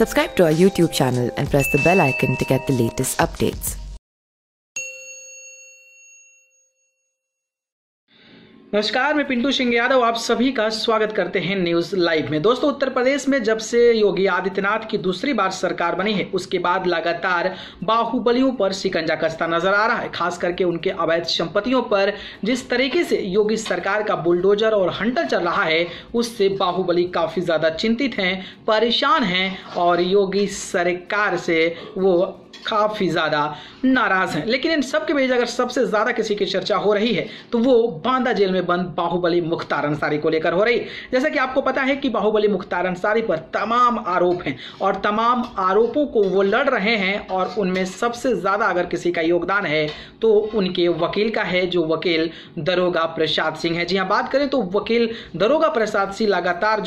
Subscribe to our YouTube channel and press the bell icon to get the latest updates. नमस्कार, मैं पिंटू सिंह यादव आप सभी का स्वागत करते हैं न्यूज लाइव में। दोस्तों, उत्तर प्रदेश में जब से योगी आदित्यनाथ की दूसरी बार सरकार बनी है उसके बाद लगातार बाहुबलियों पर शिकंजा कसता नजर आ रहा है। खास करके उनके अवैध संपत्तियों पर जिस तरीके से योगी सरकार का बुलडोजर और हंटर चल रहा है उससे बाहुबली काफी ज्यादा चिंतित हैं, परेशान हैं और योगी सरकार से वो काफी ज्यादा नाराज हैं। लेकिन इन सब के बीच अगर सबसे ज्यादा किसी की चर्चा हो रही है तो वो बांदा जेल में बंद बाहुबली मुख्तार अंसारी को लेकर हो रही है। जैसा कि आपको पता है कि बाहुबली मुख्तार अंसारी पर तमाम आरोप हैं और तमाम आरोपों को वो लड़ रहे हैं और उनमें सबसे ज्यादा अगर किसी का योगदान है तो उनके वकील का है, जो वकील दरोगा प्रसाद सिंह है। जी हाँ, बात करें तो वकील दरोगा प्रसाद सिंह लगातार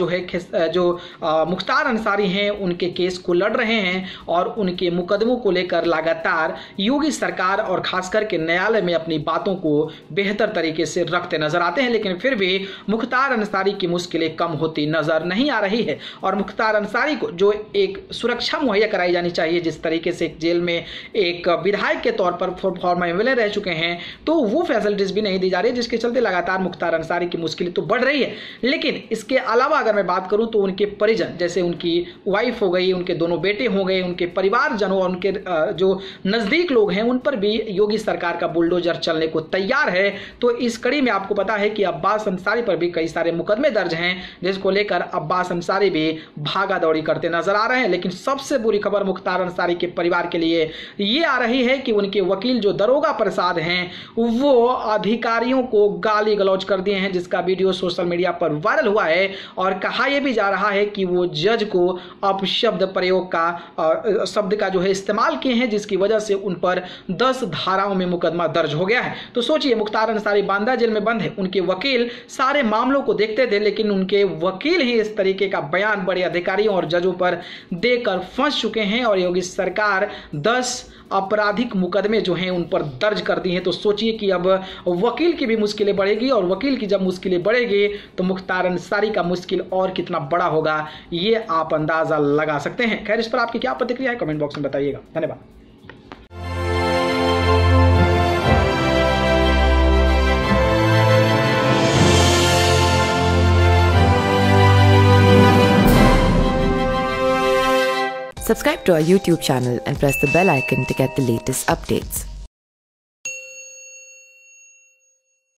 मुख्तार अंसारी हैं उनके केस को लड़ रहे हैं और उनके मुकदमों को लेकर लगातार योगी सरकार और खास करके न्यायालय में अपनी बातों को बेहतर तरीके से रखते नजर आते हैं। लेकिन फिर भी मुख्तार अंसारी की मुश्किलें कम होती नजर नहीं आ रही है और मुख्तार अंसारी को जो एक सुरक्षा मुहैया कराई जानी चाहिए, जिस तरीके से जेल में एक विधायक के तौर पर फॉर्मर एमएलए रह चुके हैं, तो वो फैसिलिटीज भी नहीं दी जा रही, जिसके चलते लगातार मुख्तार अंसारी की मुश्किलें तो बढ़ रही है। लेकिन इसके अलावा अगर मैं बात करूं तो उनके परिजन, जैसे उनकी वाइफ हो गई, उनके दोनों बेटे हो गए, उनके परिवारजनों और उनके जो नजदीक लोग हैं उन पर भी योगी सरकार का बुलडोजर चलने को तैयार है। तो इस कड़ी में आपको पता है कि अब्बास अंसारी पर भी कई सारे मुकदमे दर्ज हैं, जिसको लेकर अब्बास अंसारी भी भागा दौड़ी करते नजर आ रहे हैं। लेकिन सबसे बुरी खबर मुख्तार अंसारी के परिवार के लिए ये आ रही है कि उनके वकील जो दरोगा प्रसाद हैं वो अधिकारियों को गाली गलौज कर दिए हैं, जिसका वीडियो सोशल मीडिया पर वायरल हुआ है और कहा यह भी जा रहा है कि वो जज को अपशब्द प्रयोग का शब्द का जो है इस्तेमाल किए हैं, जिसकी वजह से उन पर 10 धाराओं में मुकदमा दर्ज हो गया है। तो सोचिए, मुख्तार अंसारी बांदा जेल में बंद है, उनके वकील सारे मामलों को देखते थे, लेकिन उनके वकील ही इस तरीके का बयान बड़े अधिकारियों और जजों पर देकर फंस चुके हैं और योगी सरकार 10 आपराधिक मुकदमे जो हैं उन पर दर्ज कर दी हैं। तो सोचिए कि अब वकील की भी मुश्किलें बढ़ेगी और वकील की जब मुश्किलें बढ़ेगी तो मुख्तार अंसारी का मुश्किल और कितना बड़ा होगा ये आप अंदाजा लगा सकते हैं। खैर, इस पर आपकी क्या प्रतिक्रिया है कमेंट बॉक्स में बताइएगा। धन्यवाद। Subscribe to our YouTube channel and press the bell icon to get the latest updates.